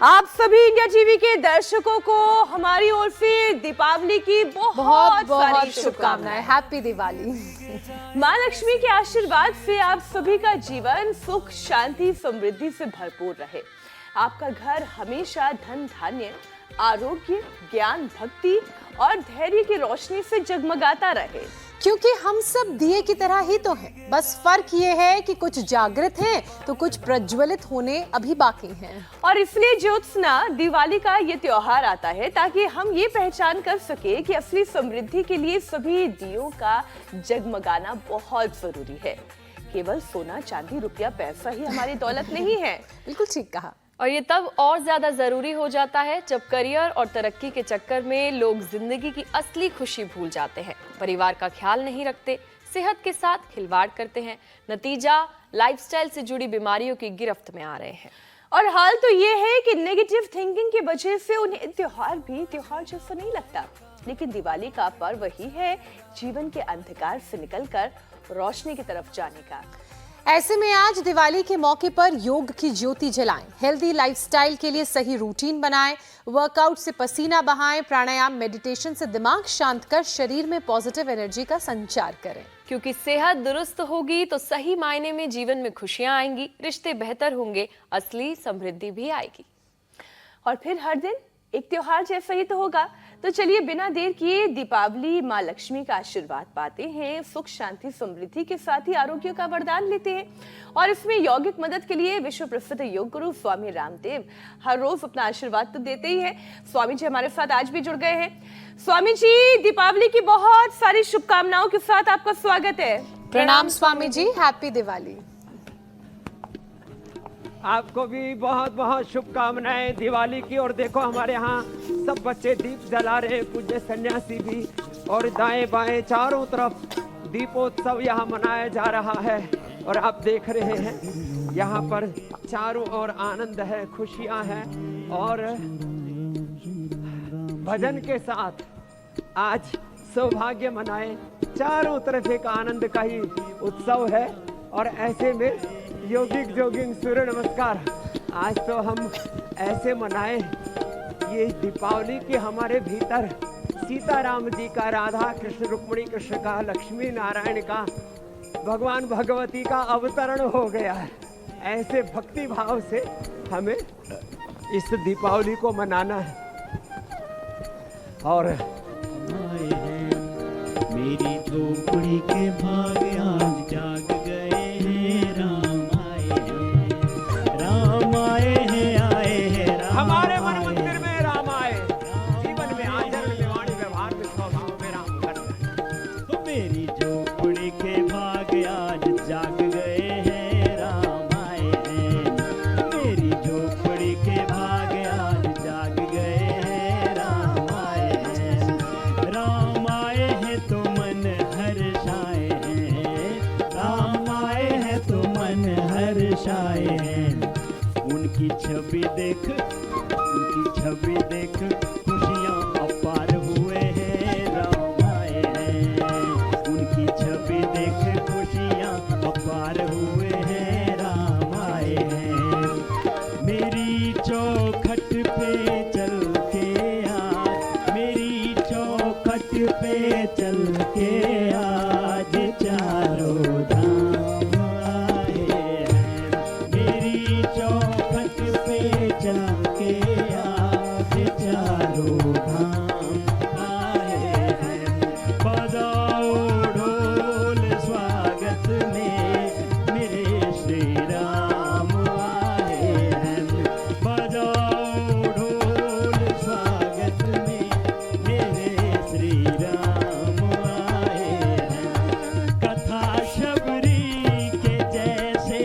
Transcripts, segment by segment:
आप सभी India TV के दर्शकों को हमारी ओर से दीपावली की बहुत सारी शुभकामनाएं। हैप्पी दिवाली। माँ लक्ष्मी के आशीर्वाद से आप सभी का जीवन सुख शांति समृद्धि से भरपूर रहे। आपका घर हमेशा धन धान्य आरोग्य ज्ञान भक्ति और धैर्य की रोशनी से जगमगाता रहे, क्योंकि हम सब दिए की तरह ही तो हैं। बस फर्क ये है कि कुछ जागृत हैं तो कुछ प्रज्वलित होने अभी बाकी हैं। और इसलिए ज्योत्सना दिवाली का ये त्योहार आता है ताकि हम ये पहचान कर सके कि असली समृद्धि के लिए सभी दियों का जगमगाना बहुत जरूरी है। केवल सोना चांदी रुपया पैसा ही हमारी दौलत नहीं है। बिल्कुल ठीक कहा। और ये तब और ज्यादा जरूरी हो जाता है जब करियर और तरक्की के चक्कर में लोग जिंदगी की असली खुशी भूल जाते हैं, परिवार का ख्याल नहीं रखते, सेहत के साथ खिलवाड़ करते हैं। नतीजा लाइफस्टाइल से जुड़ी बीमारियों की गिरफ्त में आ रहे हैं। और हाल तो ये है कि नेगेटिव थिंकिंग की वजह से उन्हें त्योहार भी त्योहार जैसा नहीं लगता। लेकिन दिवाली का पर्व ही है जीवन के अंधकार से निकलकर रोशनी की तरफ जाने का। ऐसे में आज दिवाली के मौके पर योग की ज्योति जलाएं, हेल्दी लाइफस्टाइल के लिए सही रूटीन बनाएं, वर्कआउट से पसीना बहाएं, प्राणायाम मेडिटेशन से दिमाग शांत कर शरीर में पॉजिटिव एनर्जी का संचार करें। क्योंकि सेहत दुरुस्त होगी तो सही मायने में जीवन में खुशियां आएंगी, रिश्ते बेहतर होंगे, असली समृद्धि भी आएगी। और फिर हर दिन एक त्योहार जैसा ही तो होगा। तो चलिए बिना देर किए दीपावली माँ लक्ष्मी का आशीर्वाद पाते हैं, सुख शांति समृद्धि के साथ ही आरोग्य का वरदान लेते हैं। और इसमें यौगिक मदद के लिए विश्व प्रसिद्ध योग गुरु स्वामी रामदेव हर रोज अपना आशीर्वाद तो देते ही हैं। स्वामी जी हमारे साथ आज भी जुड़ गए हैं। स्वामी जी, दीपावली की बहुत सारी शुभकामनाओं के साथ आपका स्वागत है। प्रणाम स्वामी जी, हैप्पी दिवाली। आपको भी बहुत बहुत शुभकामनाएं दिवाली की। और देखो हमारे यहाँ सब बच्चे दीप जला रहे हैं, पूज्य सन्यासी भी, और दाएं बाएं चारों तरफ दीपोत्सव यहाँ मनाया जा रहा है। और आप देख रहे हैं यहाँ पर चारों ओर आनंद है, खुशियाँ हैं, और भजन के साथ आज सौभाग्य मनाए। चारों तरफ एक आनंद का ही उत्सव है। और ऐसे में योगिक जोगिंग सूर्य नमस्कार आज तो हम ऐसे मनाएं। ये दीपावली के हमारे भीतर सीताराम जी का, राधा कृष्ण रुक्मिणी कृष्ण का, लक्ष्मी नारायण का, भगवान भगवती का अवतरण हो गया है। ऐसे भक्ति भाव से हमें इस दीपावली को मनाना है। और मेरी झोपड़ी के भाग आज जाग गए हैं, राम आए हैं हमारे मन मंदिर में राम आए, जीवन में आचरण में वाणी व्यवहार में स्वभाव में राम घर। तो मेरी झोपड़ी के भाग आज जाग गए हैं, राम आए हैं। मेरी झोपड़ी के भाग आज जाग गए हैं, राम आए हैं। राम आए हैं तो मन हर्षाए हैं, राम आए हैं तो मन हर्षाए हैं। उनकी छवि देख खुशियाँ अपार हुए हैं, राम आए हैं। उनकी छवि देख खुशियाँ अपार हुए हैं, राम आए हैं। मेरी चौखट पे चल के आज, मेरी चौखट पे चल के आज चारों धाम आए हैं। मेरी चौखट पे चल के आज चारों धाम आए हैं। बजाओ ढोल स्वागत में मेरे श्री राम आए हैं। बजाओ ढोल स्वागत में मेरे श्री राम आए हैं। कथा शबरी के जैसे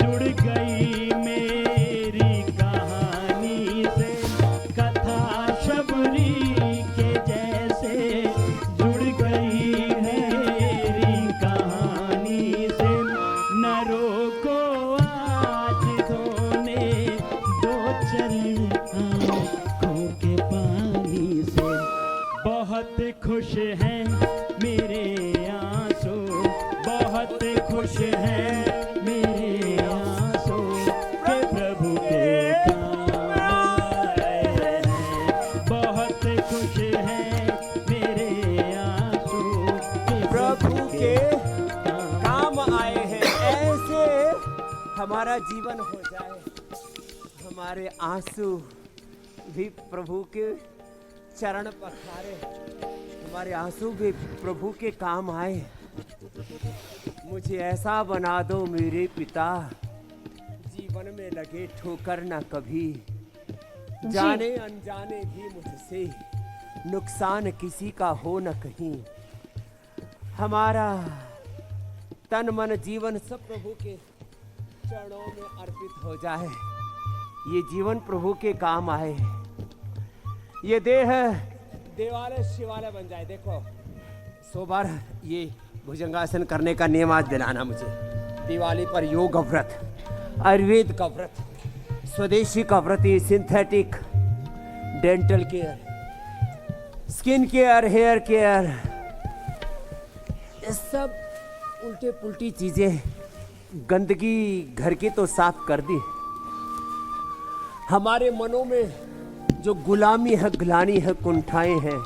जुड़ गई मेरी कहानी से, कथा शबरी के जैसे जुड़ गई मेरी कहानी से। न रोको आज धोने दो चरण आँखों के पानी से। बहुत खुश हैं मेरे आंसू, बहुत खुश हैं मेरे आंसू के प्रभु के काम जीवन हो जाए, हमारे आंसू भी प्रभु के चरण पखारे, हमारे आंसू भी प्रभु के काम आए। मुझे ऐसा बना दो मेरे पिता, जीवन में लगे ठोकर न कभी, जाने अनजाने भी मुझसे नुकसान किसी का हो न कहीं। हमारा तन मन जीवन सब प्रभु के चरणों में अर्पित हो जाए, ये जीवन प्रभु के काम आए, ये देह देवालय शिवालय बन जाए। देखो 100 बार ये भुजंगासन करने का नियम आज दिलाना मुझे। दिवाली पर योग व्रत, आयुर्वेद का व्रत, स्वदेशी का व्रत, ये synthetic, dental care, skin care, hair care, ये सब उल्टे पुल्टी चीजें, गंदगी घर की तो साफ कर दी। हमारे मनों में जो गुलामी है, ग्लानि है, कुंठाएं हैं,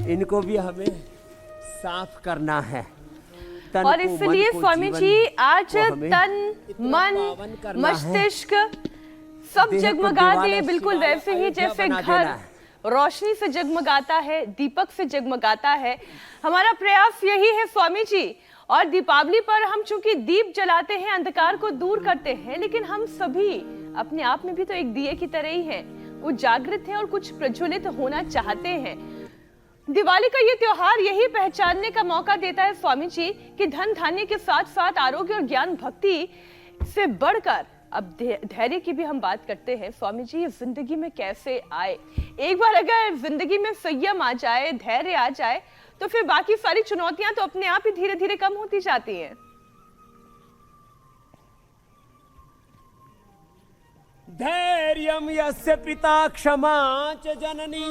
इनको भी हमें साफ करना है। तन और को, इसलिए मन को, स्वामी जीवन जी आज को हमें तन इतना पावन मन करना है। मस्तिष्क सब देह को जगमगा दे, देवालय बिल्कुल शिवालय वैसे ही अयोध्या जैसे बना घर देना है। रोशनी से जगमगाता है, दीपक से जगमगाता है। हमारा प्रयास यही है स्वामी जी। और दीपावली पर हम चूंकि दीप जलाते हैं, अंधकार को दूर करते हैं, लेकिन हम सभी अपने आप में भी तो एक दिए की तरह ही हैं, वो जागृत हैं और कुछ प्रज्वलित होना चाहते हैं। दिवाली का ये त्योहार यही पहचानने का मौका देता है स्वामी जी कि धन धान्य के साथ साथ आरोग्य और ज्ञान भक्ति से बढ़कर अब धैर्य की भी हम बात करते हैं। स्वामी जी, ये जिंदगी में कैसे आए? एक बार अगर जिंदगी में संयम आ जाए, धैर्य आ जाए, तो फिर बाकी सारी चुनौतियां तो अपने आप ही धीरे धीरे कम होती जाती हैं। धैर्यं यस्य पिता क्षमा च जननी,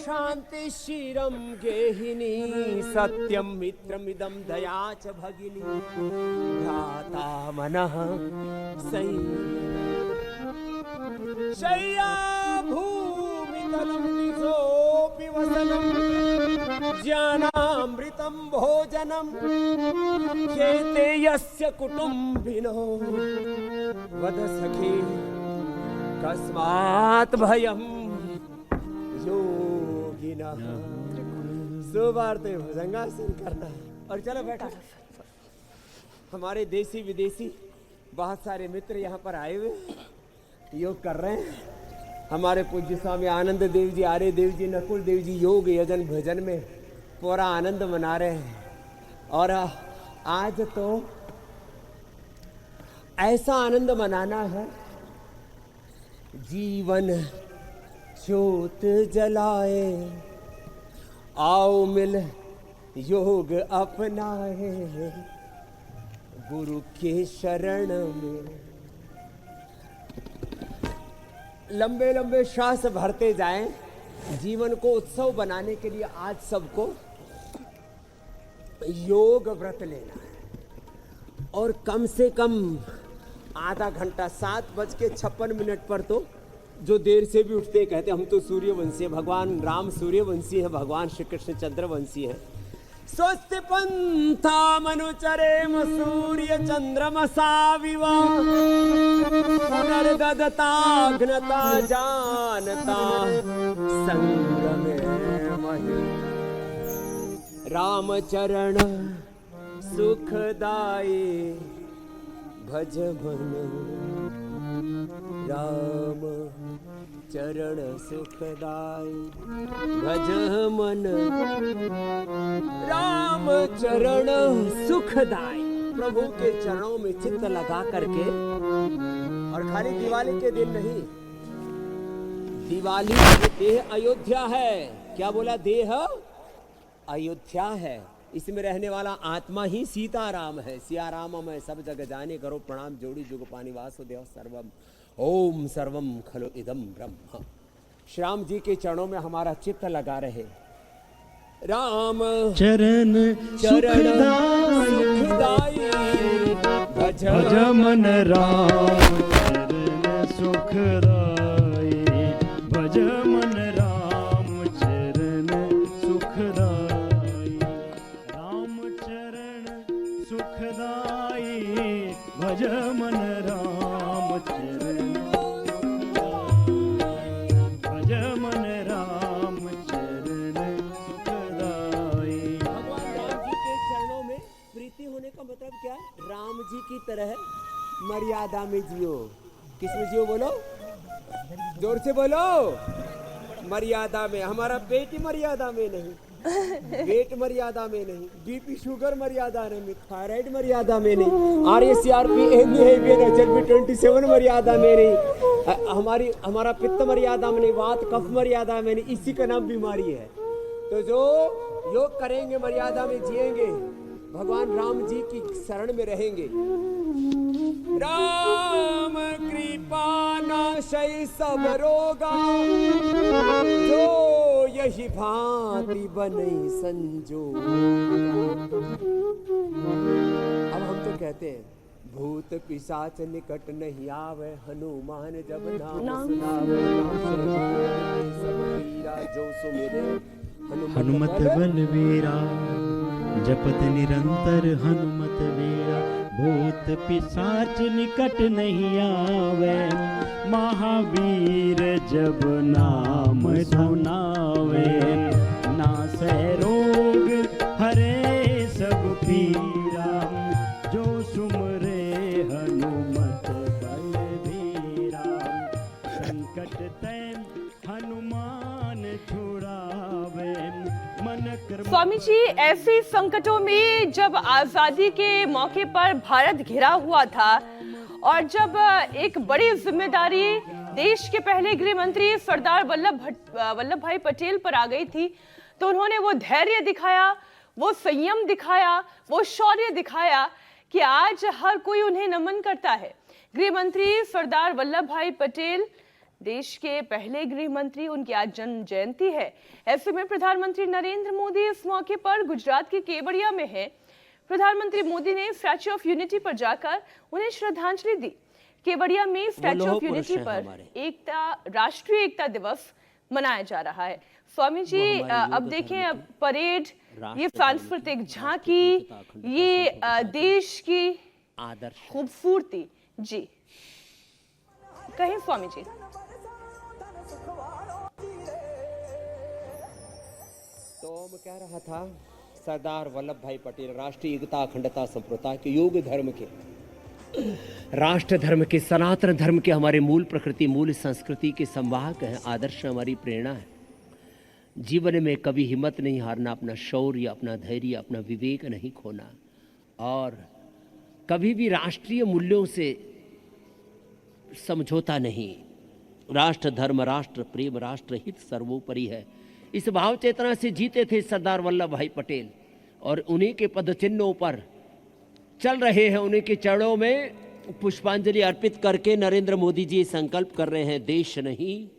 शांति शिरं गेहिनी, सत्यं मित्रमिदं दया च भगिनी, भ्राता मनः शय्या भूमितलं निजोऽपि वसनं, ज्ञानामृतं भोजनं, खेते यस्य कुटुम्बिनो, वद सखी कस्मात् भयं योगिनः। सुवार्ते भुजंगासन करना है। और चलो बैठो। हमारे देसी विदेशी बहुत सारे मित्र यहाँ पर आए हुए योग कर रहे हैं। हमारे पूज्य स्वामी आनंद देव जी, आर्य देव जी, नकुल देव जी योग यजन भजन में पूरा आनंद मना रहे हैं। और आज तो ऐसा आनंद मनाना है, जीवन ज्योत जलाए, आओ मिल योग अपनाए, गुरु के शरण में। लंबे लंबे श्वास भरते जाएं, जीवन को उत्सव बनाने के लिए आज सबको योग व्रत लेना है। और कम से कम आधा घंटा, 7:56 पर तो जो देर से भी उठते कहते हम तो सूर्यवंशी है, भगवान राम सूर्यवंशी है, भगवान श्री कृष्ण चंद्रवंशी है। स्वस्ति पंथा मनुचरेम सूर्य चंद्रमसा विवा, पुनर्ददताग्नता जानता संग्रमे महि। रामचरण सुखदाई भज मन, राम चरण सुखदाई भज मन, राम चरण सुखदाई। प्रभु के चरणों में चित्त लगा करके, और खाली दिवाली के दिन नहीं, दिवाली देह अयोध्या है। क्या बोला? देह अयोध्या है। इसमें रहने वाला आत्मा ही सीताराम है। सिया राम मैं सब जग जाने, करो प्रणाम जोड़ी जुग पानी वासुदेव सर्वम, ओम सर्वम खलु इदम ब्रह्म। श्री राम जी के चरणों में हमारा चित्त लगा रहे। राम चरण सुखदाई भज मन, राम चरण सुखदाई भज मन, राम चरण सुखदाई, राम चरण सुखदाई भज मन। रहे, मर्यादा में जियो। किसमें जियो बोलो, जोर से बोलो। मर्यादा में। हमारा पेट मर्यादा में नहीं, वेट मर्यादा में नहीं, बीपी शुगर मर्यादा में, थायराइड मर्यादा में नहीं, RSCRP HB 27 मर्यादा में नहीं, हमारा पित्त मर्यादा में नहीं, वात कफ मर्यादा में नहीं। इसी का नाम बीमारी है। तो जो योग करेंगे मर्यादा में जिएंगे, भगवान राम जी की शरण में रहेंगे। राम कृपा नाशय सब रोगा, जो यही भांति बने संजोग। अब हम तो कहते हैं भूत पिशाच निकट नहीं आवे, हनुमान जब नाम सुनावे, सब पीरा जो सुमिरे हनुमत बलवीरा, जपत निरंतर हनुमत वीरा। भूत पिशाच निकट नहीं आवे, महावीर जब नाम सुनावे। नासै रोग हरे सब पीरा, जो सुमरे हनुमत बलवीरा। संकट तै हनुमान छुड़ावे, मन क्रम। स्वामी जी, ऐसे संकटों में जब आजादी के मौके पर भारत घिरा हुआ था और जब एक बड़ी जिम्मेदारी देश के पहले गृह मंत्री सरदार वल्लभ भाई पटेल पर आ गई थी, तो उन्होंने वो धैर्य दिखाया, वो संयम दिखाया, वो शौर्य दिखाया कि आज हर कोई उन्हें नमन करता है। गृह मंत्री सरदार वल्लभ भाई पटेल देश के पहले गृह मंत्री, उनकी आज जन्म जयंती है। ऐसे में प्रधानमंत्री नरेंद्र मोदी इस मौके पर गुजरात के केवड़िया में हैं। प्रधानमंत्री मोदी ने स्टैच्यू ऑफ यूनिटी पर जाकर उन्हें श्रद्धांजलि दी। केवड़िया में स्टैच्यू ऑफ यूनिटी पर राष्ट्रीय एकता दिवस मनाया जा रहा है। स्वामी जी, अब देखें, अब परेड, ये सांस्कृतिक झांकी, ये देश की आदर्श खूबसूरती। जी कहें स्वामी जी। तो मैं कह रहा था, सरदार वल्लभ भाई पटेल राष्ट्रीय एकता अखंडता संप्रभुता के योग धर्म के, राष्ट्र धर्म के, सनातन धर्म के, हमारे मूल प्रकृति, मूल संस्कृति के संवाहक हैं। आदर्श हमारी प्रेरणा है। जीवन में कभी हिम्मत नहीं हारना, अपना शौर्य, अपना धैर्य, अपना विवेक नहीं खोना, और कभी भी राष्ट्रीय मूल्यों से समझौता नहीं। राष्ट्र धर्म, राष्ट्र प्रेम, राष्ट्र हित सर्वोपरि है। इस भाव चेतना से जीते थे सरदार वल्लभ भाई पटेल, और उन्हीं के पदचिन्हों पर चल रहे हैं। उन्हीं के चरणों में पुष्पांजलि अर्पित करके नरेंद्र मोदी जी संकल्प कर रहे हैं, देश नहीं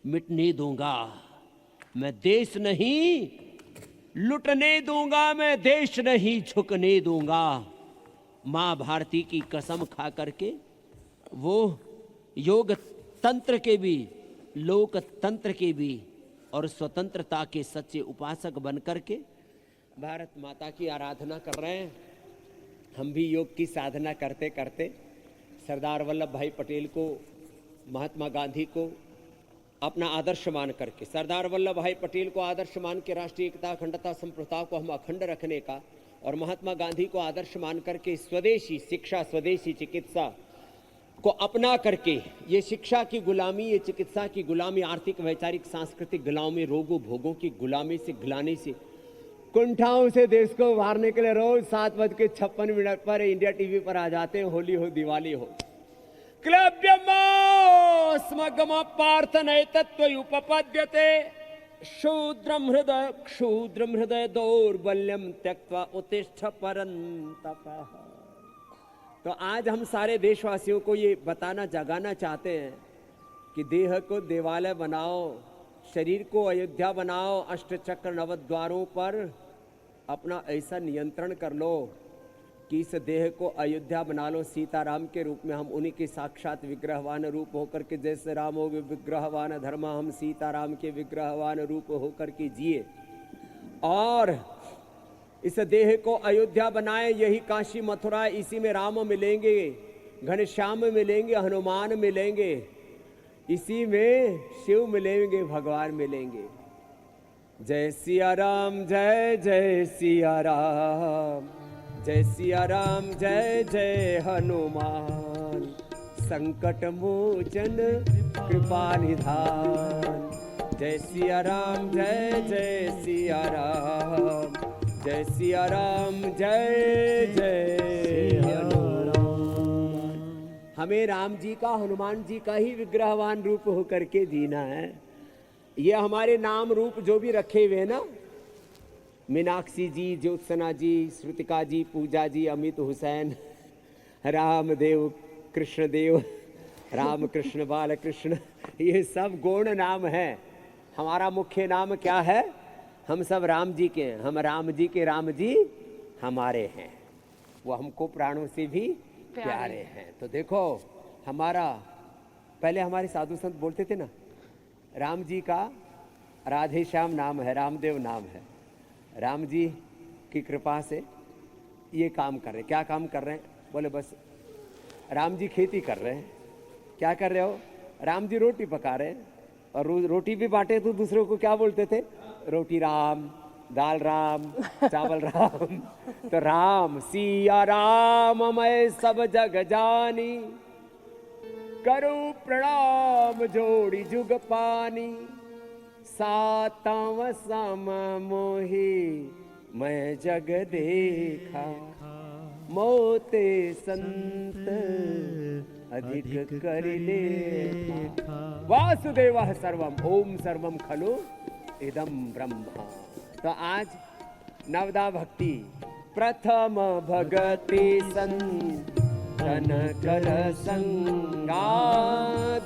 मिटने दूंगा मैं, देश नहीं लुटने दूंगा मैं, देश नहीं झुकने दूंगा। माँ भारती की कसम खा करके वो योग तंत्र के भी, लोकतंत्र के भी और स्वतंत्रता के सच्चे उपासक बन करके भारत माता की आराधना कर रहे हैं। हम भी योग की साधना करते करते सरदार वल्लभ भाई पटेल को, महात्मा गांधी को अपना आदर्श मान करके, सरदार वल्लभ भाई पटेल को आदर्श मान के राष्ट्रीय एकता अखंडता संप्रभुता को हम अखंड रखने का, और महात्मा गांधी को आदर्श मान करके स्वदेशी शिक्षा, स्वदेशी चिकित्सा को अपना करके, ये शिक्षा की गुलामी, ये चिकित्सा की गुलामी, आर्थिक वैचारिक सांस्कृतिक गुलामी, रोगों भोगों की गुलामी से, गिलाने से, कुंठाओं से देश को उभारने के लिए रोज 7:56 पर इंडिया टीवी पर आ जाते हैं। होली हो, दिवाली हो, क्लव्यमस्मगम पार्थनैतत्वयुपपद्यते, क्षुद्रम हृदय दौर्बल्यम त्यक्त्वा उत्तिष्ठ परन्तपः। तो आज हम सारे देशवासियों को ये बताना, जगाना चाहते हैं कि देह को देवालय बनाओ, शरीर को अयोध्या बनाओ, अष्टचक्र नवद्वारों पर अपना ऐसा नियंत्रण कर लो कि इस देह को अयोध्या बना लो, सीताराम के रूप में। हम उन्हीं के साक्षात विग्रहवान रूप होकर के, जैसे राम हो विग्रहवान धर्म, हम सीताराम के विग्रहवान रूप होकर के जिए और इस देह को अयोध्या बनाए। यही काशी मथुरा, इसी में राम मिलेंगे, घनश्याम मिलेंगे, हनुमान मिलेंगे, इसी में शिव मिलेंगे, भगवान मिलेंगे। जय सिया राम, जय जय सिया राम, जय सिया राम जय जय हनुमान, संकट मोचन कृपा निधान। जय सिया राम जय जय सिया राम, जय सिया राम जय जय हनुमान। हमें राम जी का, हनुमान जी का ही विग्रहवान रूप होकर के जीना है। ये हमारे नाम रूप जो भी रखे हुए हैं ना, मीनाक्षी जी, ज्योत्सना जी, श्रुतिका जी, पूजा जी, अमित हुसैन, रामदेव, कृष्णदेव, राम कृष्ण, बाल कृष्ण, ये सब गौण नाम हैं। हमारा मुख्य नाम क्या है? हम सब राम जी के हैं। हम राम जी के राम जी हमारे हैं, वो हमको प्राणों से भी प्यारे हैं। तो देखो, हमारा पहले हमारे साधु संत बोलते थे ना, राम जी का राधे श्याम नाम है, रामदेव नाम है। राम जी की कृपा से ये काम कर रहे हैं। क्या काम कर रहे हैं? बोले बस राम जी खेती कर रहे हैं। क्या कर रहे हो? राम जी रोटी पका रहे हैं। और रोटी भी बांटे तो दूसरों को क्या बोलते थे? रोटी राम, दाल राम, चावल राम। तो राम, सिया राम मैं सब जग जानी, करूं प्रणाम जोड़ी जुग पानी। सातव सम मोहि मैं जग देखा, मोते संत अधिक कर लेखा। वासुदेवः सर्वम, ओम सर्वम खलु इदम ब्रह्मा। तो आज नवदा भक्ति, प्रथम भगति संतन कर संगा,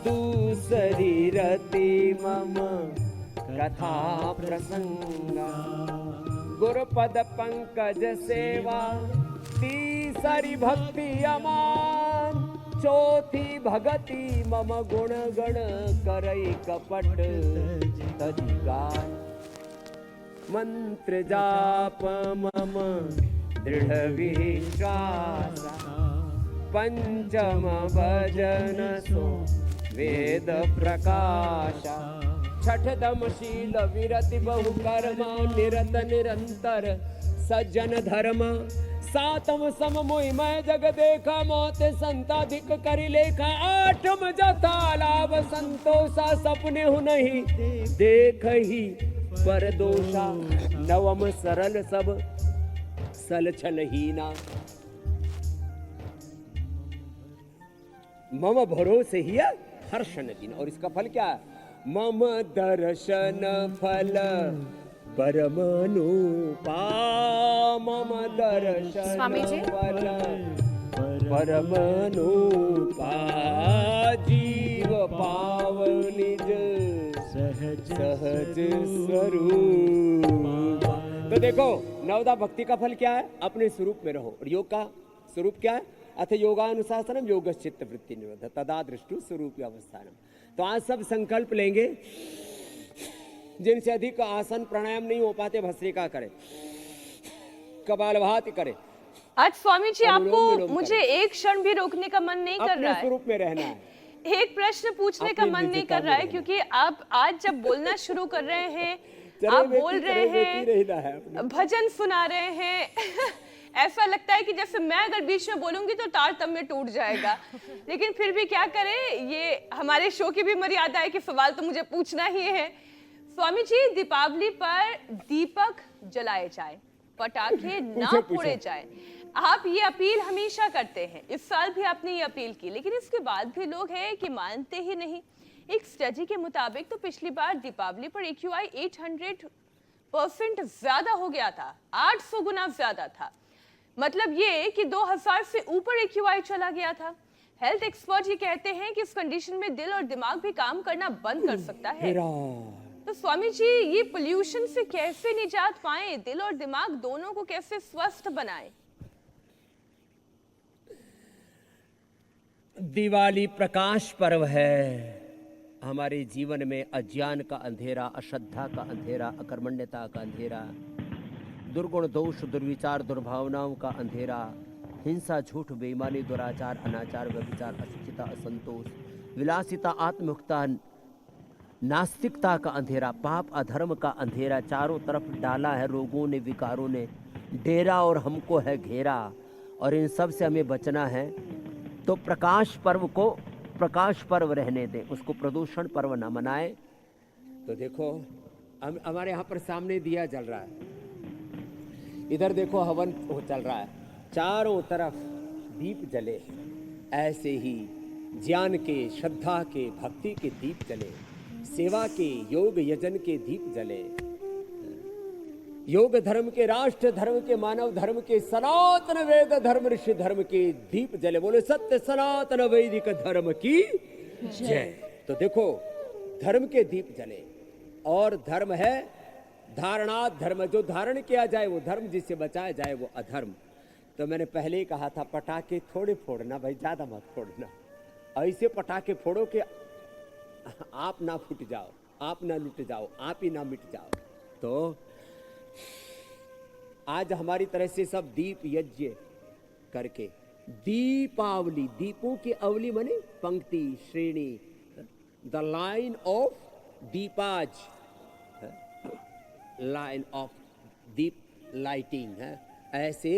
दूसरी रति मम कथा प्रसंगा। गुरुपद पंकज सेवा, तीसरी भक्ति अमान, चौथी भगति मम गुण गण करई कपट तदिगान। मंत्र जाप मम दृढ़ विश्वास, पंचम भजन सो वेद प्रकाश। छठदम शील विरति बहु कर्म, निरत निरंतर सज्जन धर्म। सातम सम मोहि मैं जग देखा, मौत संताधिक करि लेखा। आठम जथा लाभ संतोषा, सपने हु नहीं देख ही पर दोषा। नवम सरल सब सल छल हीना, मम भरोसे ही हर्षण दीन। और इसका फल क्या है? मम दर्शन फल परमनुपा, मम दर्शन स्वामी जी। फल परमनुपा। जीव पाव निज सहज स्वरूप। तो देखो, नवदा भक्ति का फल क्या है? अपने स्वरूप में रहो। और योग का स्वरूप क्या है? अथ योगानुशासनम योगश्चित्त वृत्ति निरोध तदा दृष्टु स्वरूप अवस्थानम। तो आज सब संकल्प लेंगे, जिनसे अधिक आसन प्राणायाम नहीं हो पाते भस्त्रिका करें, कपालभाति करें। आज स्वामी जी अनुलोम आपको विलोम मुझे करें। एक क्षण भी रोकने का मन नहीं कर अपने रहा है। स्वरूप में रहना है। एक प्रश्न पूछने का अपनी मन नहीं निजता कर रहा है, में रहना। क्योंकि आप आज जब बोलना शुरू कर रहे हैं, चले आप बेटी, बोल चले रहे बेटी रहना है हैं, अपने। भजन सुना रहे हैं। ऐसा लगता है कि जैसे मैं अगर बीच में बोलूंगी तो तारतम्य टूट जाएगा। लेकिन फिर भी क्या करें, ये हमारे शो की भी मर्यादा है कि सवाल तो मुझे पूछना ही है। स्वामी जी, दीपावली पर दीपक जलाए जाए, पटाखे ना पूछो। फोड़े जाए, आप ये अपील हमेशा करते हैं। इस साल भी आपने ये अपील की, लेकिन इसके बाद भी लोग हैं कि मानते ही नहीं। एक स्टडी के मुताबिक तो पिछली बार दीपावली पर AQI 800% ज्यादा हो गया था, 800 गुना ज्यादा था। मतलब ये कि 2000 से ऊपर AQI चला गया था। हेल्थ एक्सपर्ट ये कहते हैं कि इस कंडीशन में दिल और दिमाग भी काम करना बंद कर सकता है। तो स्वामी जी, ये पोल्यूशन से कैसे निजात पाएं, दिल और दिमाग दोनों को कैसे स्वस्थ बनाएं? दिवाली प्रकाश पर्व है। हमारे जीवन में अज्ञान का अंधेरा, अश्रद्धा का अंधेरा, अकर्मण्यता का अंधेरा, दुर्गुण दोष दुर्विचार दुर्भावनाओं का अंधेरा, हिंसा झूठ बेईमानी दुराचार अनाचार व्यभिचार अशिक्षिता असंतोष विलासिता आत्मयुक्ता नास्तिकता का अंधेरा, पाप अधर्म का अंधेरा चारों तरफ डाला है रोगों ने, विकारों ने, डेरा और हमको है घेरा, और इन सब से हमें बचना है। तो प्रकाश पर्व को प्रकाश पर्व रहने दें, उसको प्रदूषण पर्व ना मनाएं। तो देखो हमारे यहाँ पर सामने दिया जल रहा है, इधर देखो हवन चल रहा है, चारों तरफ दीप जले। ऐसे ही ज्ञान के, श्रद्धा के, भक्ति के दीप जले, सेवा के, योग यजन के दीप जले, योग धर्म के, राष्ट्र धर्म के, मानव धर्म के, सनातन वेद धर्म, ऋषि धर्म के दीप जले। बोले सत्य सनातन वैदिक धर्म की जय। तो देखो धर्म के दीप जले, और धर्म है धारणात् धर्म, जो धारण किया जाए वो धर्म, जिससे बचाया जाए वो अधर्म। तो मैंने पहले ही कहा था पटाखे थोड़े फोड़ना भाई, ज्यादा मत फोड़ना। ऐसे पटाखे फोड़ो कि आप ना फूट जाओ, आप ना लुट जाओ, आप ही ना मिट जाओ। तो आज हमारी तरह से सब दीप यज्ञ करके दीपावली, दीपों की अवली माने पंक्ति, श्रेणी, द लाइन ऑफ दीपाज, लाइन ऑफ दीप लाइटिंग है। ऐसे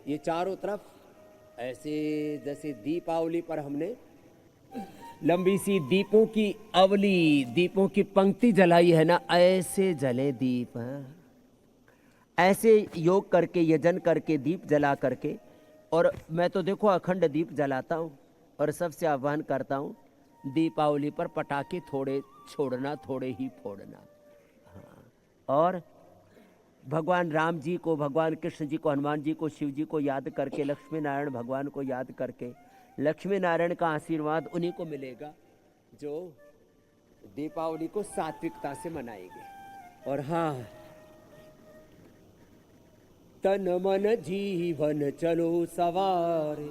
ये चारों तरफ ऐसे जैसे दीपावली पर हमने लंबी सी दीपों की अवली, दीपों की पंक्ति जलाई है ना, ऐसे जले दीप। ऐसे योग करके, यजन करके, दीप जला करके। और मैं तो देखो अखंड दीप जलाता हूँ, और सबसे आह्वान करता हूँ दीपावली पर पटाखे थोड़े छोड़ना, थोड़े ही फोड़ना। और भगवान राम जी को, भगवान कृष्ण जी को, हनुमान जी को, शिव जी को याद करके, लक्ष्मी नारायण भगवान को याद करके, लक्ष्मी नारायण का आशीर्वाद उन्हीं को मिलेगा जो दीपावली को सात्विकता से मनाएंगे। और हाँ, तन मन जीवन चलो सवारे,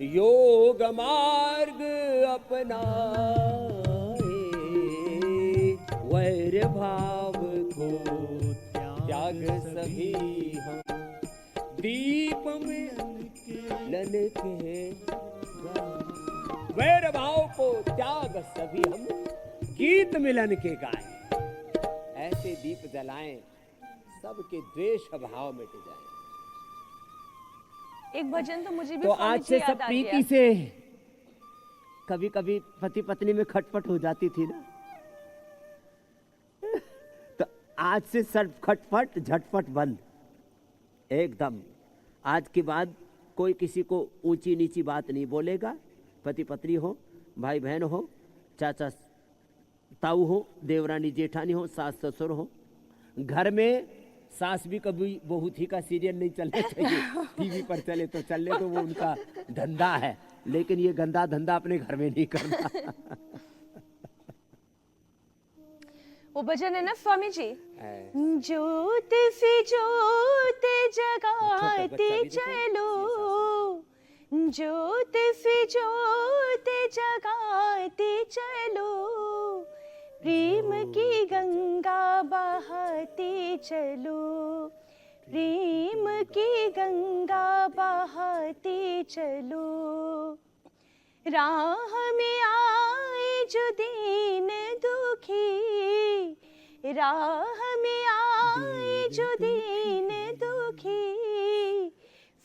योग मार्ग अपनाए, वैर भाव को त्याग सभी हम, दीप में ललके, वैर भाव को त्याग सभी हम, गीत मिलन के गाएं। ऐसे दीप जलाएं, सबके द्वेष भाव मिट जाए। एक भजन तो मुझे भी तो स्वामी आज जी से याद सब आ प्रीति गया। से, कभी कभी पति पत्नी में खटपट हो जाती थी ना, तो आज से सब खटपट झटपट बंद एकदम। आज के बाद कोई किसी को ऊंची नीची बात नहीं बोलेगा। पति पत्नी हो, भाई बहन हो, चाचा ताऊ हो, देवरानी जेठानी हो, सास ससुर हो। घर में सास भी कभी बहू थी का सीरियल नहीं चलना चाहिए, टीवी पर चले तो चलने, तो वो उनका धंधा है, लेकिन ये गंदा धंधा अपने घर में नहीं करना। वो भजन है ना स्वामी जी, ज्योत से ज्योत जगाते चलो, ज्योत से ज्योत जगाते चलो, प्रेम की गंगा बहाते चलो, प्रेम की गंगा बहाते चलो, राह में आए जो दीन दुखी, राह में आए जो दीन दुखी,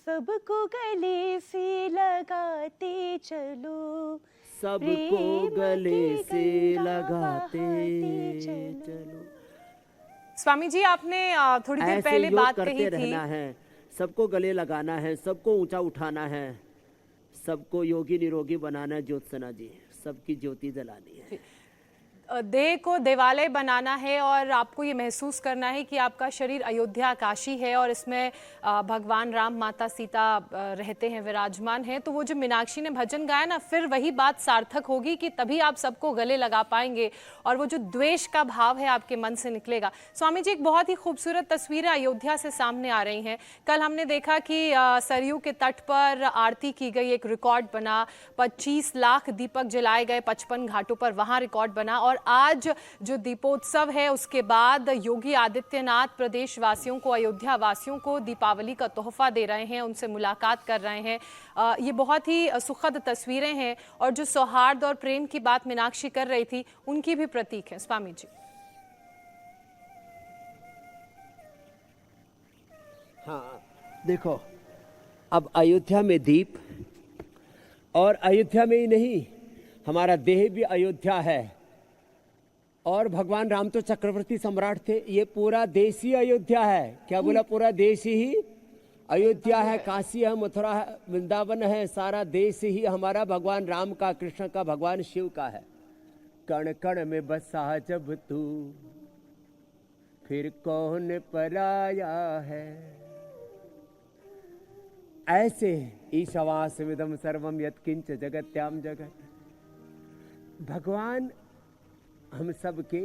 सबको गले से लगाते चलो, सबको गले से लगाते चलो। स्वामी जी, आपने थोड़ी देर ऐसे पहले योग बात करते कही थी। रहना है, सबको गले लगाना है, सबको ऊंचा उठाना है, सबको योगी निरोगी बनाना है। ज्योत्सना जी, सबकी ज्योति जलानी है। देह को देवालय बनाना है, और आपको ये महसूस करना है कि आपका शरीर अयोध्या काशी है, और इसमें भगवान राम, माता सीता रहते हैं, विराजमान हैं। तो वो जो मीनाक्षी ने भजन गाया ना, फिर वही बात सार्थक होगी कि तभी आप सबको गले लगा पाएंगे, और वो जो द्वेष का भाव है आपके मन से निकलेगा। स्वामी जी, एक बहुत ही खूबसूरत तस्वीरें अयोध्या से सामने आ रही हैं। कल हमने देखा कि सरयू के तट पर आरती की गई, एक रिकॉर्ड बना, 25 लाख दीपक जलाए गए 55 घाटों पर, वहाँ रिकॉर्ड बना। और आज जो दीपोत्सव है, उसके बाद योगी आदित्यनाथ प्रदेश वासियों को, अयोध्या वासियों को दीपावली का तोहफा दे रहे हैं, उनसे मुलाकात कर रहे हैं। ये बहुत ही सुखद तस्वीरें हैं, और जो सौहार्द और प्रेम की बात मीनाक्षी कर रही थी, उनकी भी प्रतीक है। स्वामी जी। हाँ देखो, अब अयोध्या में दीप, और अयोध्या में ही नहीं, हमारा देह भी अयोध्या है। और भगवान राम तो चक्रवर्ती सम्राट थे, ये पूरा देश ही अयोध्या है। क्या बोला? पूरा देश ही अयोध्या है। काशी है, मथुरा है, वृंदावन है, सारा देश ही हमारा भगवान राम का, कृष्ण का, भगवान शिव का है। कण कण में बसा जब तू, फिर कौन पराया है। ऐसे ईशवास्यमिदं सर्वं यत्किंच जगत्याम जगत। भगवान हम सब के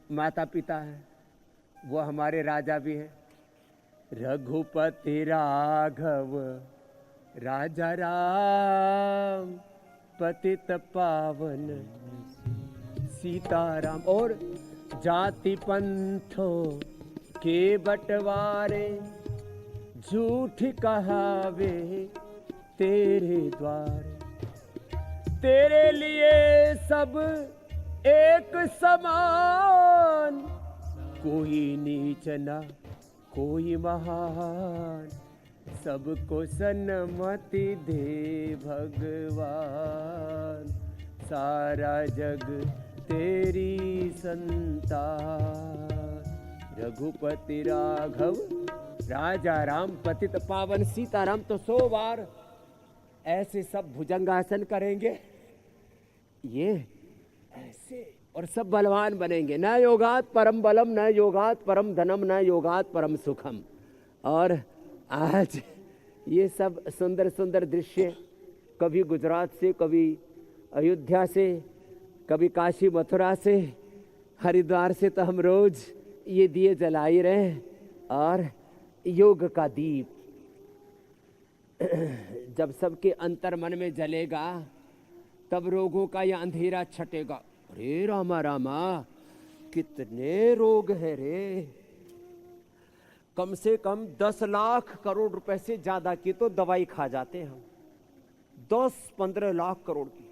माता पिता हैं, वो हमारे राजा भी हैं। रघुपति राघव राजा राम, पतित पावन सीताराम। और जाति पंथों के बंटवारे, झूठ कहावे तेरे द्वारे। तेरे लिए सब एक समान, कोई नीच न कोई महान। सबको सन्मति दे भगवान, सारा जग तेरी संतान। रघुपति राघव राजा राम, पतित पावन सीताराम। तो 100 बार ऐसे सब भुजंगासन करेंगे, ये ऐसे, और सब बलवान बनेंगे। न योगात परम बलम, न योगात परम धनम, न योगात परम सुखम। और आज ये सब सुंदर सुंदर दृश्य, कभी गुजरात से, कभी अयोध्या से, कभी काशी मथुरा से, हरिद्वार से, तो हम रोज ये दिए जला ही रहे। और योग का दीप जब सबके अंतर मन में जलेगा, तब रोगों का यह अंधेरा छटेगा। अरे रामा रामा, कितने रोग है रे। कम से कम 10 लाख करोड़ रुपए से ज्यादा की तो दवाई खा जाते हैं हम। 10-15 लाख करोड़ की,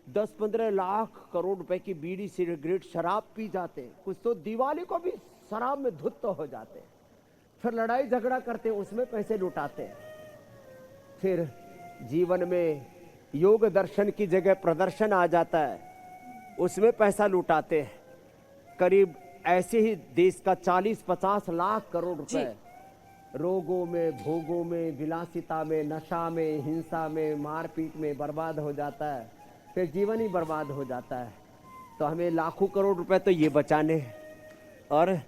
10-15 लाख करोड़ रुपए की बीड़ी, सिगरेट, शराब पी जाते हैं। कुछ तो दिवाली को भी शराब में धुत हो जाते हैं। फिर लड़ाई झगड़ा करते हैं, उसमें पैसे लुटाते हैं। फिर जीवन में योग दर्शन की जगह प्रदर्शन आ जाता है, उसमें पैसा लुटाते हैं। करीब ऐसे ही देश का 40-50 लाख करोड़ रुपए रोगों में, भोगों में, विलासिता में, नशा में, हिंसा में, मारपीट में बर्बाद हो जाता है। फिर जीवन ही बर्बाद हो जाता है। तो हमें लाखों करोड़ रुपए तो ये बचाने हैं, और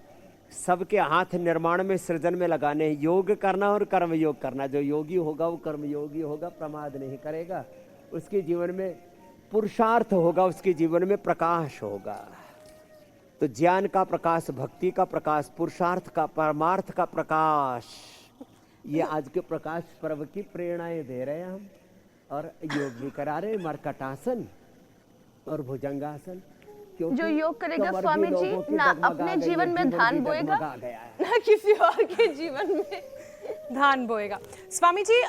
सबके हाथ निर्माण में, सृजन में लगाने हैं। योग करना और कर्म योग करना। जो योगी होगा वो कर्म योगी होगा, प्रमाद नहीं करेगा। उसके जीवन में पुरुषार्थ होगा, उसके जीवन में प्रकाश होगा। तो ज्ञान का प्रकाश, भक्ति का प्रकाश, पुरुषार्थ का, परमार्थ का प्रकाश, ये आज के प्रकाश पर्व की प्रेरणाएं दे रहे हैं हम। और योग भी करा रहे, मरकटासन और भुजंगासन। जो योग करेगा स्वामी जी, ना अपने जीवन में धान बोएगा, ना किसी और के जीवन में धान बोएगा। स्वामी जी,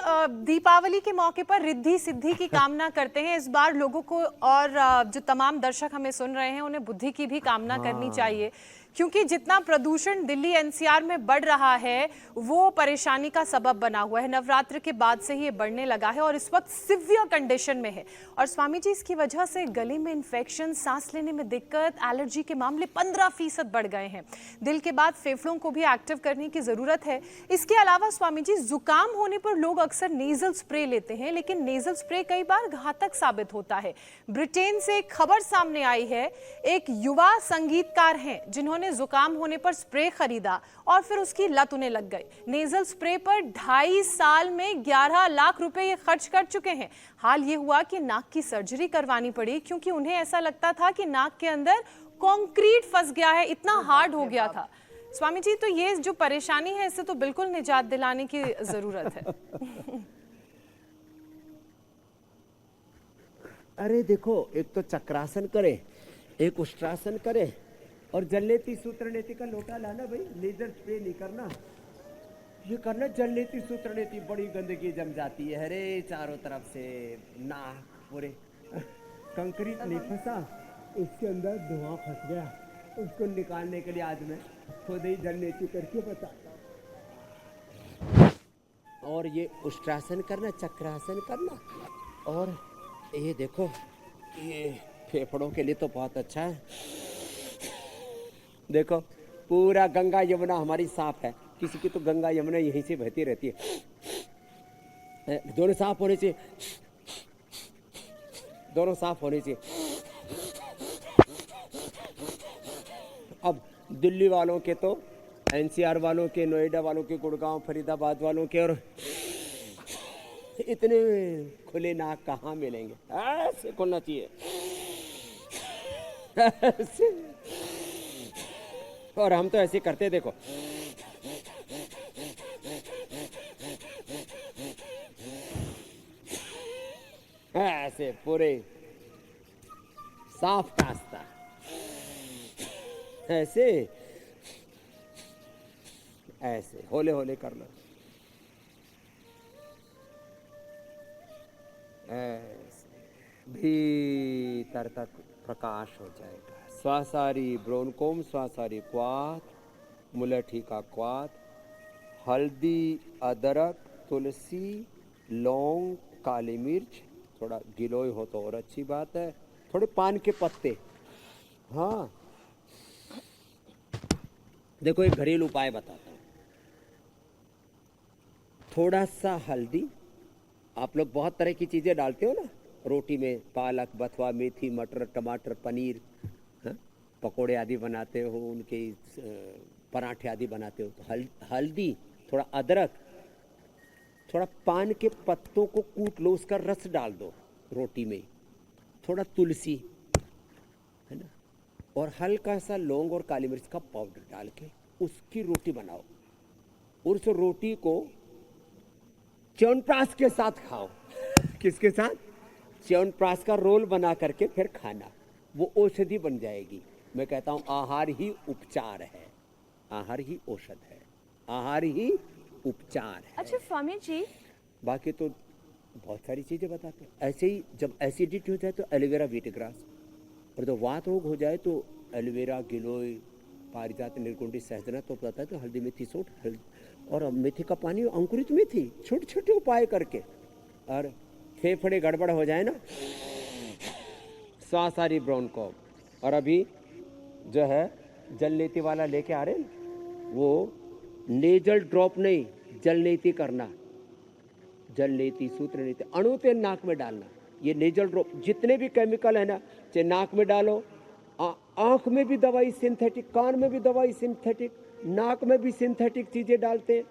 दीपावली के मौके पर रिद्धि सिद्धि की कामना करते हैं इस बार लोगों को, और जो तमाम दर्शक हमें सुन रहे हैं उन्हें बुद्धि की भी कामना करनी चाहिए, क्योंकि जितना प्रदूषण दिल्ली एनसीआर में बढ़ रहा है वो परेशानी का सबब बना हुआ है। नवरात्र के बाद से ही ये बढ़ने लगा है और इस वक्त सिवियर कंडीशन में है। और स्वामी जी, इसकी वजह से गले में इन्फेक्शन, सांस लेने में दिक्कत, एलर्जी के मामले 15% बढ़ गए हैं। दिल के बाद फेफड़ों को भी एक्टिव करने की जरूरत है। इसके अलावा स्वामी जी, जुकाम होने पर लोग अक्सर नेजल स्प्रे लेते हैं, लेकिन नेजल स्प्रे कई बार घातक साबित होता है। ब्रिटेन से एक खबर सामने आई है, एक युवा संगीतकार हैं जिन्होंने जुकाम होने पर स्प्रे खरीदा और फिर उसकी लत उन्हें लग गई। नेजल स्प्रे पर 2.5 साल में 11 लाख रुपए ये खर्च कर चुके हैं। हाल ये हुआ कि नाक की सर्जरी करवानी पड़ी, क्योंकि उन्हें ऐसा लगता था कि नाक के अंदर कंक्रीट फंस गया है, इतना हार्ड हो गया था। स्वामी जी, तो ये जो परेशानी है इससे तो बिल्कुल निजात दिलाने की जरूरत है। अरे देखो, एक तो चक्रासन करे, एक उष्ट्रासन करे, और जलनेती सूत्रनेती का लोटा लाना भाई, लेजर स्प्रे नहीं करना। ये करना जलनेती सूत्रनेती, बड़ी गंदगी जम जाती है। अरे चारों तरफ से नाक पूरे कंक्रीट नहीं फंसा, उसके अंदर धुआं फंस गया। उसको निकालने के लिए आज मैं खुद ही जलनेती करके बताता हूँ। और ये उष्ट्रासन करना, चक्रासन करना। और ये देखो, ये फेफड़ों के लिए तो बहुत अच्छा है। देखो पूरा गंगा यमुना हमारी साफ है, किसी की तो गंगा यमुना यहीं से बहती रहती है। दोनों साफ होने चाहिए, दोनों साफ होने चाहिए। अब दिल्ली वालों के तो, एनसीआर वालों के, नोएडा वालों के, गुड़गांव फरीदाबाद वालों के, और इतने खुले नाक कहाँ मिलेंगे? ऐसे खुलना चाहिए, ऐसे। और हम तो ऐसे करते, देखो ऐसे पूरे साफ रास्ता, ऐसे ऐसे होले होले करना, ऐसे भीतर तक प्रकाश हो जाएगा। स्वासारी ब्रोनकोम, स्वासारी क्वाथ, मुलठी का क्वाथ, हल्दी, अदरक, तुलसी, लौंग, काली मिर्च, थोड़ा गिलोय हो तो और अच्छी बात है, थोड़े पान के पत्ते। हाँ देखो एक घरेलू उपाय बताता हूँ। थोड़ा सा हल्दी, आप लोग बहुत तरह की चीज़ें डालते हो ना रोटी में, पालक, बथुआ, मेथी, मटर, टमाटर, पनीर, हाँ? पकोड़े आदि बनाते हो, उनके पराठे आदि बनाते हो, तो हल्दी, थोड़ा अदरक, थोड़ा पान के पत्तों को कूट लो, उसका रस डाल दो रोटी में, थोड़ा तुलसी, है ना, और हल्का सा लौंग और काली मिर्च का पाउडर डाल के उसकी रोटी बनाओ। उस रोटी को च्यवनप्राश के साथ खाओ। किसके साथ? च्यवनप्राश का रोल बना करके फिर खाना, वो औषधि बन जाएगी। मैं कहता हूँ आहार ही उपचार है, आहार ही औषध है, आहार ही उपचार है। अच्छा स्वामी जी, बाकी तो बहुत सारी चीजें बताते हैं। ऐसे ही जब एसिडिटी हो जाए तो एलोवेरा वीटग्रास, और जब वात रोग हो जाए तो एलोवेरा, गिलोय, पारिजात, निर्गुंडी, सहजना, तो पता है तो हल्दी, मेथी, सोंठ और मेथी का पानी, अंकुरित मेथी, छोटे छोटे उपाय करके। और फेफड़े गड़बड़ हो जाए ना, स्वासारी ब्रोनकोम, और अभी जो है जल नीति वाला लेके आ रहे हैं, वो नेजल ड्रॉप नहीं, जल नीति करना, जल नीति, सूत्र नीति, अणु तेल नाक में डालना। ये नेजल ड्रॉप, जितने भी केमिकल है ना, चाहे नाक में डालो, आंख में भी दवाई सिंथेटिक, कान में भी दवाई सिंथेटिक, नाक में भी सिंथेटिक चीजें डालते हैं।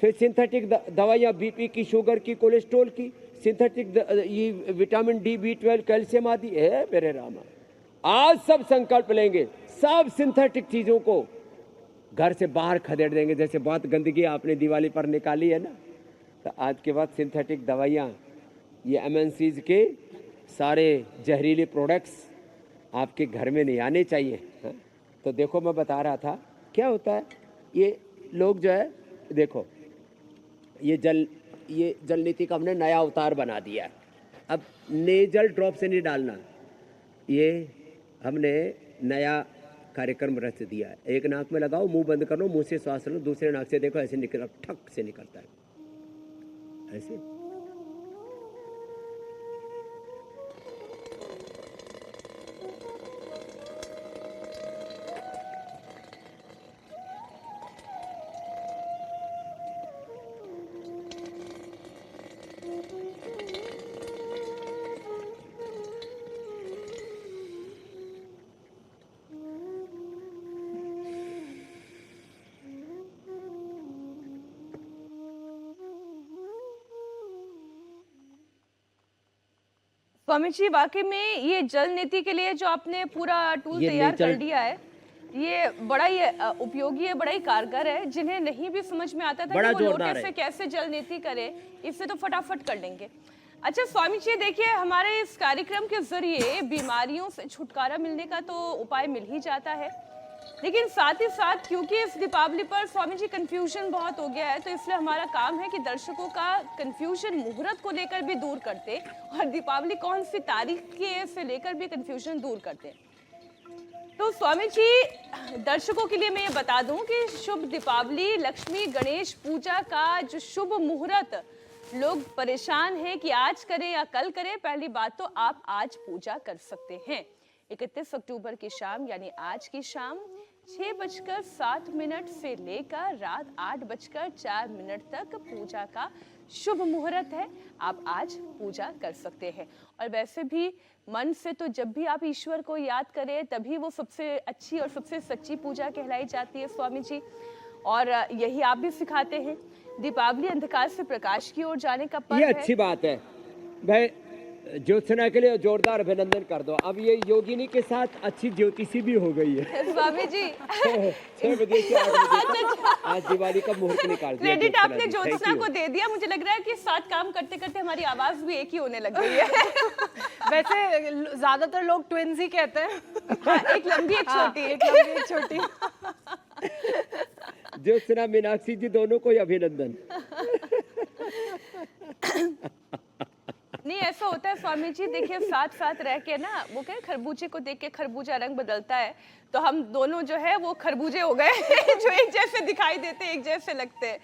फिर सिंथेटिक दवाइयाँ बीपी की, शुगर की, कोलेस्ट्रॉल की, सिंथेटिक ये विटामिन डी, B12, कैल्शियम आदि है। मेरे रामा, आज सब संकल्प लेंगे, सब सिंथेटिक चीजों को घर से बाहर खदेड़ देंगे। जैसे बहुत गंदगी आपने दिवाली पर निकाली है ना, तो आज के बाद सिंथेटिक दवाइयाँ, ये MNCs के सारे जहरीले प्रोडक्ट्स आपके घर में नहीं आने चाहिए। हाँ? तो देखो मैं बता रहा था क्या होता है, ये लोग जो है, देखो ये जल नीति का हमने नया अवतार बना दिया है। अब नेजल ड्रॉप से नहीं डालना, ये हमने नया कार्यक्रम रच दिया है। एक नाक में लगाओ, मुंह बंद कर लो, मुंह से श्वास लो, दूसरे नाक से देखो ऐसे निकल, ठक से निकलता है ऐसे। स्वामी जी वाकई में ये जल नीति के लिए जो आपने पूरा टूल ये तैयार कर नेचर- दिया है, ये बड़ा ही उपयोगी है, बड़ा ही कारगर है। जिन्हें नहीं भी समझ में आता था बड़ा कि वो जोरदार लोटे है। से कैसे जल नीति करे, इससे तो फटाफट कर लेंगे। अच्छा स्वामी जी देखिए, हमारे इस कार्यक्रम के जरिए बीमारियों से छुटकारा मिलने का तो उपाय मिल ही जाता है, लेकिन साथ ही साथ क्योंकि इस दीपावली पर स्वामी जी कंफ्यूजन बहुत हो गया है, तो इसलिए हमारा काम है कि दर्शकों का कंफ्यूजन मुहूर्त को लेकर भी दूर करते और दीपावली कौन सी तारीख के से लेकर भी कंफ्यूजन दूर करते। तो स्वामी जी, दर्शकों के लिए मैं ये बता दूं कि शुभ दीपावली लक्ष्मी गणेश पूजा का जो शुभ मुहूर्त, लोग परेशान हैं कि आज करें या कल करें। पहली बात तो आप आज पूजा कर सकते हैं। 31 अक्टूबर की शाम यानी आज की शाम 6:07 से लेकर रात 8:04 तक पूजा का शुभ मुहूर्त है। आप आज पूजा कर सकते हैं। और वैसे भी मन से तो जब भी आप ईश्वर को याद करें तभी वो सबसे अच्छी और सबसे सच्ची पूजा कहलाई जाती है स्वामी जी। और यही आप भी सिखाते हैं। दीपावली अंधकार से प्रकाश की ओर जाने का पर्व ये है। अच्छी बात है भाई। ज्योत्सना के लिए जोरदार अभिनंदन कर दो। अब ये योगिनी के साथ अच्छी ज्योतिषी भी हो गई है। स्वामी जी 6 बजे से 8 बजे तक आज दिवाली का मुहूर्त निकाल दिया। क्रेडिट ज्योत्सना आपने जी, ज्योत्सना thank को you। दे दिया। मुझे लग रहा है कि साथ काम करते करते हमारी आवाज भी एक ही होने लग गई है। वैसे ज्यादातर लोग ट्विन्स ही कहते हैं। हाँ, एक लंबी एक छोटी। एक लंबी एक छोटी। ज्योत्सना मीनाक्षी जी दोनों को ही अभिनंदन। नहीं, ऐसा होता है स्वामी जी। देखिए साथ साथ रह के ना, वो क्या खरबूजे को देख के खरबूजा रंग बदलता है, तो हम दोनों जो है वो खरबूजे हो गए जो एक जैसे दिखाई देते, एक जैसे लगते हैं।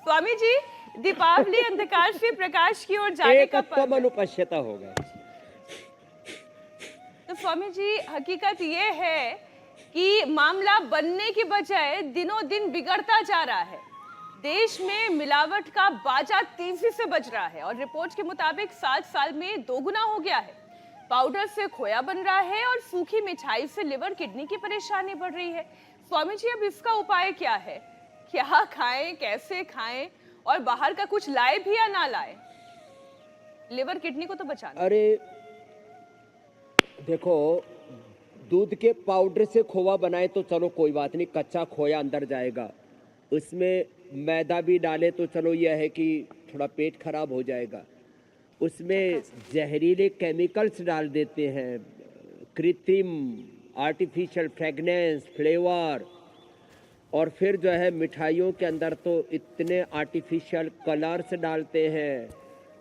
स्वामी जी, दीपावली अंधकार से प्रकाश की ओर जाने का पर्व है। अनुपश्यता हो गए। तो स्वामी जी, हकीकत ये है कि मामला बनने की बजाय दिनों दिन बिगड़ता जा रहा है। देश में मिलावट का बाजा तेजी से बज रहा है और रिपोर्ट के मुताबिक 7 साल में 2 गुना हो गया है। पाउडर से खोया बन रहा है और सूखी मिठाई से लिवर किडनी की परेशानी बढ़ रही है। स्वामी जी, अब इसका उपाय क्या है? क्या खाएं, कैसे खाएं और बाहर का कुछ लाए भी या ना लाए? लिवर किडनी को तो बचाना। अरे देखो, दूध के पाउडर से खोवा बनाए तो चलो कोई बात नहीं, कच्चा खोया अंदर जाएगा। उसमें मैदा भी डाले तो चलो यह है कि थोड़ा पेट खराब हो जाएगा। उसमें जहरीले केमिकल्स डाल देते हैं, कृत्रिम आर्टिफिशियल फ्रेगनेंस फ्लेवर, और फिर जो है मिठाइयों के अंदर तो इतने आर्टिफिशियल कलर्स डालते हैं,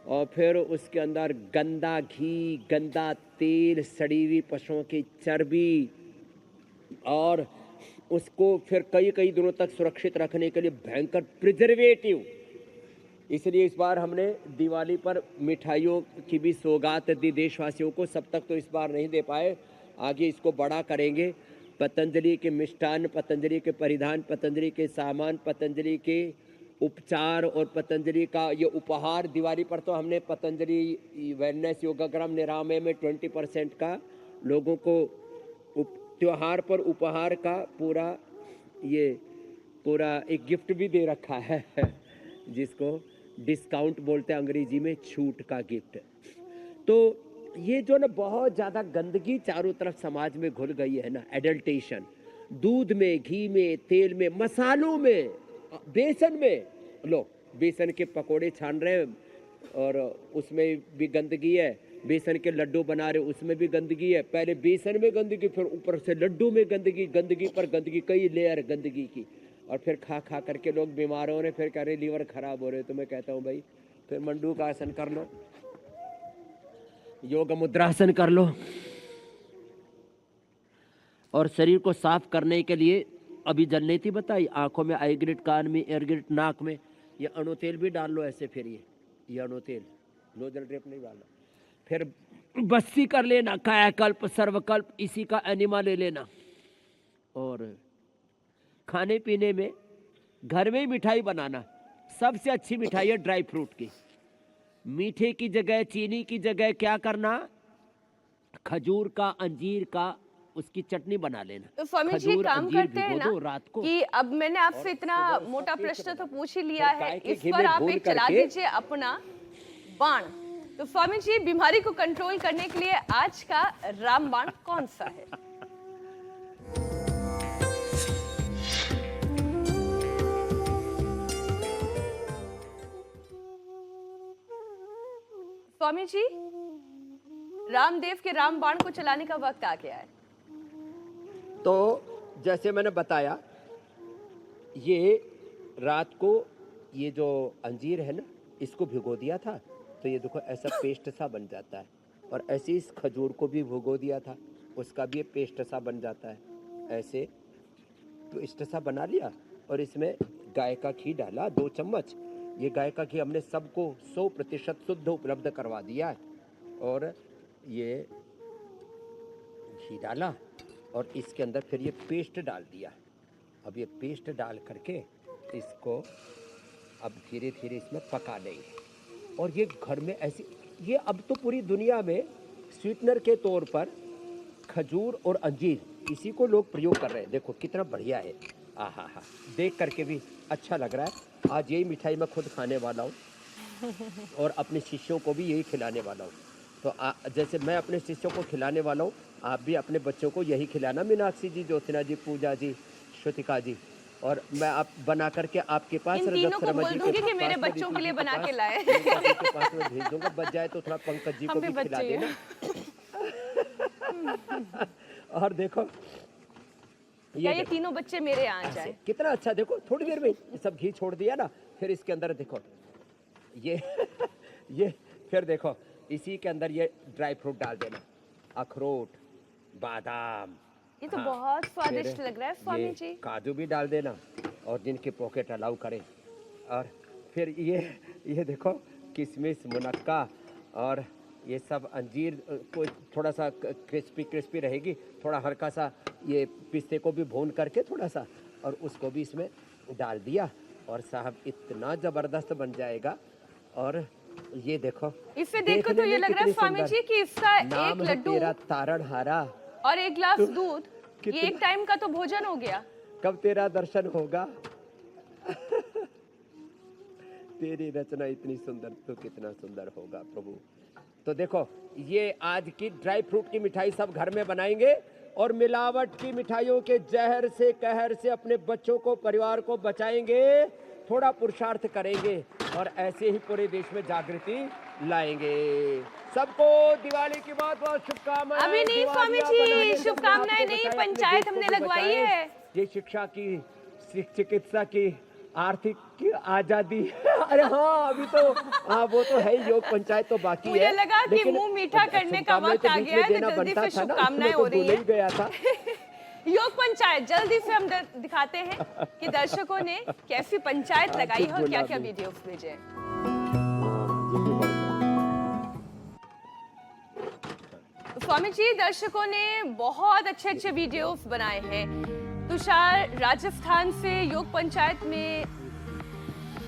और फिर उसके अंदर गंदा घी, गंदा तेल, सड़ी हुई पशुओं की चर्बी, और उसको फिर कई कई दिनों तक सुरक्षित रखने के लिए भयंकर प्रिजर्वेटिव। इसलिए इस बार हमने दिवाली पर मिठाइयों की भी सौगात दी देशवासियों को। सब तक तो इस बार नहीं दे पाए, आगे इसको बड़ा करेंगे। पतंजलि के मिष्टान, पतंजलि के परिधान, पतंजलि के सामान, पतंजलि के उपचार और पतंजलि का ये उपहार। दिवाली पर तो हमने पतंजलि वेलनेस योगाग्राम निरामय में 20% का लोगों को त्योहार पर उपहार का पूरा एक गिफ्ट भी दे रखा है जिसको डिस्काउंट बोलते हैं अंग्रेजी में, छूट का गिफ्ट। तो ये जो ना बहुत ज़्यादा गंदगी चारों तरफ समाज में घुल गई है ना, एडल्टेशन, दूध में, घी में, तेल में, मसालों में, बेसन में। लो, बेसन के पकोड़े छान रहे हैं और उसमें भी गंदगी है, बेसन के लड्डू बना रहे उसमें भी गंदगी है। पहले बेसन में गंदगी, फिर ऊपर से लड्डू में गंदगी, गंदगी पर गंदगी, कई लेयर गंदगी की, और फिर खा खा करके लोग बीमार हो रहे, फिर कह रहे लीवर खराब हो रहे। तो मैं कहता हूँ भाई, फिर मंडू का आसन कर लो, योग मुद्रासन कर लो, और शरीर को साफ करने के लिए अभी जलनेती बताई, आंखों में आई ग्रिड, कान में एयर ग्रिड, नाक में ये अणु तेल भी डाल लो ऐसे। फिर ये अणु तेल, नोजल ड्रिप नहीं डालना। फिर बस्सी कर लेना, कायाकल्प, सर्वकल्प, इसी का एनिमा ले लेना। और खाने पीने में घर में ही मिठाई बनाना। सबसे अच्छी मिठाई है ड्राई फ्रूट की। मीठे की जगह, चीनी की जगह क्या करना, खजूर का, अंजीर का, उसकी चटनी बना लेना। तो स्वामी जी खजूर, काम अंजीर करते हैं भिगो दो ना रात को, कि अब मैंने आपसे इतना मोटा प्रश्न तो पूछ ही लिया फिर है, गाय के इस घी पर में आप भून एक चला करके- दीजिए अपना बाण। तो स्वामी जी, बीमारी को कंट्रोल करने के लिए आज का रामबाण कौन सा है? स्वामी जी, रामदेव के रामबाण को चलाने का वक्त आ गया है। तो जैसे मैंने बताया, ये रात को ये जो अंजीर है ना, इसको भिगो दिया था, तो ये देखो ऐसा पेस्ट सा बन जाता है। और ऐसे इस खजूर को भी भिगो दिया था, उसका भी ये पेस्ट सा बन जाता है। ऐसे पेस्ट सा बना लिया और इसमें गाय का घी डाला 2 चम्मच। ये गाय का घी हमने सबको 100% शुद्ध उपलब्ध करवा दिया है। और ये घी डाला और इसके अंदर फिर ये पेस्ट डाल दिया। अब ये पेस्ट डाल करके इसको अब धीरे धीरे इसमें पका लेंगे। और ये घर में ऐसी, ये अब तो पूरी दुनिया में स्वीटनर के तौर पर खजूर और अंजीर इसी को लोग प्रयोग कर रहे हैं। देखो कितना बढ़िया है। आहा हा, देख करके भी अच्छा लग रहा है। आज यही मिठाई मैं खुद खाने वाला हूँ और अपने शिष्यों को भी यही खिलाने वाला हूँ। तो जैसे मैं अपने शिष्यों को खिलाने वाला हूँ, आप भी अपने बच्चों को यही खिलाना। मीनाक्षी जी, ज्योतिना जी, पूजा जी, श्रुतिका जी। और मैं आप बना करके आपके पास इन तीनों को बोल दूंगी कि मेरे बच्चों के लिए बना के लाए। के पास में भेज दूंगा। बच जाए तो थोड़ा पंकज जी को भी खिला देना। और देखो ये तीनों बच्चे मेरे यहाँ जाए। कितना अच्छा, देखो थोड़ी देर में सब घी छोड़ दिया ना। फिर इसके अंदर देखो ये फिर देखो इसी के अंदर ये ड्राई फ्रूट डाल देना, अखरोट, बादाम। ये तो बहुत स्वादिष्ट लग रहा है स्वामी जी। काजू भी डाल देना और जिनके पॉकेट अलाउ करें। और फिर ये देखो किशमिश, मुनक्का और ये सब अंजीर को थोड़ा सा क्रिस्पी रहेगी। थोड़ा हल्का सा ये पिस्ते को भी भून करके थोड़ा सा और उसको भी इसमें डाल दिया। और साहब इतना ज़बरदस्त बन जाएगा। और ये देखो, इसे देखो तो ये लग रहा है स्वामी जी कि इसका एक लड्डू, तेरा तारणहारा और 1 गिलास दूध, ये एक टाइम का तो भोजन हो गया। कब तेरा दर्शन होगा? तेरी रचना इतनी सुंदर तो कितना सुंदर होगा प्रभु। तो देखो ये आज की ड्राई फ्रूट की मिठाई सब घर में बनाएंगे और मिलावट की मिठाइयों के जहर से, कहर से अपने बच्चों को, परिवार को बचाएंगे। थोड़ा पुरुषार्थ करेंगे और ऐसे ही पूरे देश में जागृति लाएंगे। सबको दिवाली की बहुत बहुत शुभकामनाएं। अभी नहीं स्वामी जी, शुभकामनाएं नहीं, पंचायत हमने लगवाई है। ये शिक्षा की, चिकित्सा की, आर्थिक की आजादी। अरे हाँ, अभी तो हाँ वो तो है ही, योग पंचायत तो बाकी है। मुझे लगा कि मुंह मीठा करने का वक्त आ गया है, तो जल्दी से शुभकामनाएं हो रही है। गया था योग पंचायत जल्दी से हम दिखाते हैं कि दर्शकों ने कैसी पंचायत लगाई है और क्या क्या वीडियो भेजे। स्वामी जी, दर्शकों ने बहुत अच्छे अच्छे वीडियोस बनाए हैं। तुषार राजस्थान से योग पंचायत में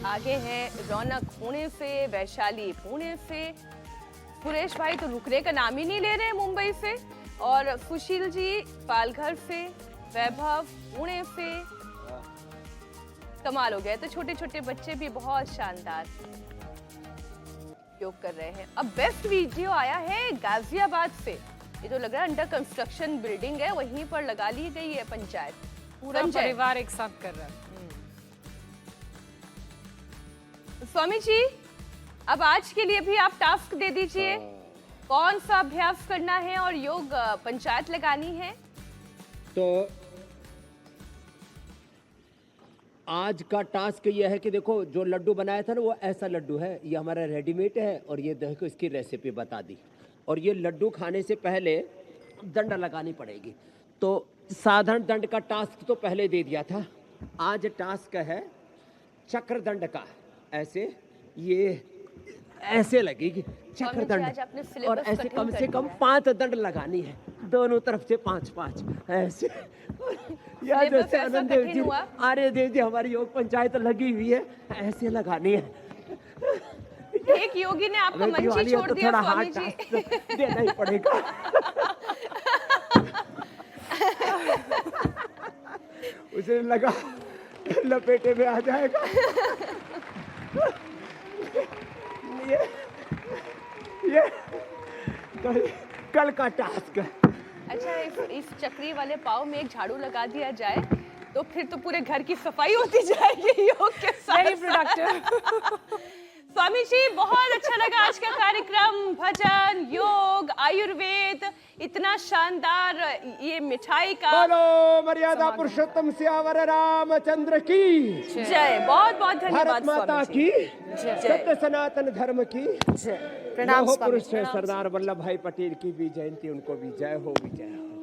आगे हैं, रौनक पुणे से, वैशाली पुणे से, सुरेश भाई तो रुकने का नाम ही नहीं ले रहे हैं मुंबई से, और सुशील जी पालघर से, वैभव पुणे से। कमाल हो गया। तो छोटे छोटे बच्चे भी बहुत शानदार योग कर रहे हैं। अब बेस्ट वीडियो आया है गाजियाबाद से। ये तो लग रहा है अंडर कंस्ट्रक्शन बिल्डिंग है, वहीं पर लगा ली गई है पंचायत। पूरा परिवार एक साथ कर रहा है। स्वामी जी, अब आज के लिए भी आप टास्क दे दीजिए, कौन सा अभ्यास करना है और योग पंचायत लगानी है। तो आज का टास्क यह है कि देखो जो लड्डू बनाया था ना, वो ऐसा लड्डू है, ये हमारा रेडीमेड है। और ये देखो इसकी रेसिपी बता दी। और ये लड्डू खाने से पहले दंड लगानी पड़ेगी। तो साधारण दंड का टास्क तो पहले दे दिया था। आज टास्क है चक्र दंड का। ऐसे ये ऐसे लगेगी चक्र दंड, और ऐसे कम से कम 5 दंड लगानी है, दोनों तरफ से 5-5 ऐसे। यार जैसे आनंद देव जी, आर्य देव जी, हमारी योग पंचायत लगी हुई है, ऐसे लगानी है। एक योगी ने आपको मंची छोड़ दिया स्वामी जी। देना ही पड़ेगा। उसे लगा लपेटे में आ जाएगा। ये कल का टास्क। अच्छा, इस चक्री वाले पाव में एक झाड़ू लगा दिया जाए तो फिर तो पूरे घर की सफाई होती जाएगी योग के साथ। Very productive. स्वामी जी, बहुत अच्छा लगा आज का कार्यक्रम। भजन, योग, आयुर्वेद, इतना शानदार ये मिठाई का। बोलो मर्यादा पुरुषोत्तम सियावर रामचंद्र की जय। बहुत बहुत धन्यवाद भारत माता की, सत्य सनातन धर्म की प्रणाम। पुरुष सरदार वल्लभ भाई पटेल की भी जयंती, उनको भी जय हो, भी जय हो।